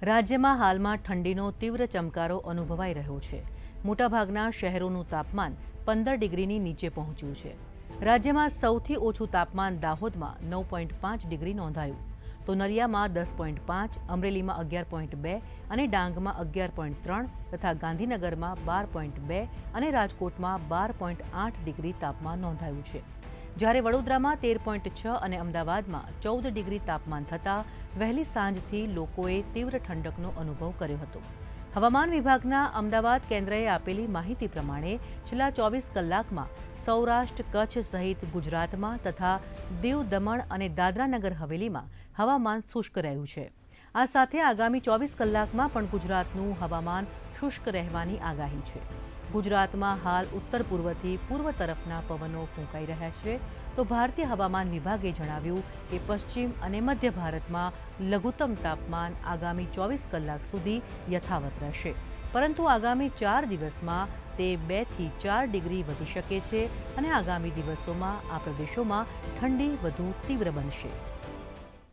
રાજ્યમાં હાલમાં ઠંડીનો તીવ્ર ચમકારો અનુભવાઈ રહ્યો છે. મોટાભાગના શહેરોનું તાપમાન 15 ડિગ્રીની નીચે પહોંચ્યું છે. રાજ્યમાં સૌથી ઓછું તાપમાન દાહોદમાં 9.5 ડિગ્રી નોંધાયું, તો નલિયામાં 10.5, અમરેલીમાં 11.2 અને ડાંગમાં 11.3 તથા ગાંધીનગરમાં 12.2 અને રાજકોટમાં 12.8 ડિગ્રી તાપમાન નોંધાયું છે. જ્યારે વડોદરામાં 13.6 અને અમદાવાદમાં 14 ડિગ્રી તાપમાન થતાં વહેલી સાંજથી લોકોએ તીવ્ર ઠંડકનો અનુભવ કર્યો હતો. હવામાન વિભાગના અમદાવાદ કેન્દ્રએ આપેલી માહિતી પ્રમાણે છેલ્લા 24 કલાકમાં સૌરાષ્ટ્ર, કચ્છ સહિત ગુજરાતમાં તથા દીવ, દમણ અને દાદરાનગર હવેલીમાં હવામાન શુષ્ક રહ્યું છે. આ સાથે આગામી 24 કલાકમાં પણ ગુજરાતનું હવામાન શુષ્ક રહેવાની આગાહી છે. ગુજરાતમાં હાલ ઉત્તર પૂર્વથી પૂર્વ તરફના પવનો ફૂંકાઈ રહ્યા છે, તો ભારતીય હવામાન વિભાગે જણાવ્યું કે પશ્ચિમ અને મધ્ય ભારતમાં લઘુત્તમ તાપમાન આગામી 24 કલાક સુધી યથાવત રહેશે, પરંતુ આગામી 4 દિવસમાં તે 2 થી 4 ડિગ્રી વધી શકે છે અને આગામી દિવસોમાં આ પ્રદેશોમાં ઠંડી વધુ તીવ્ર બનશે.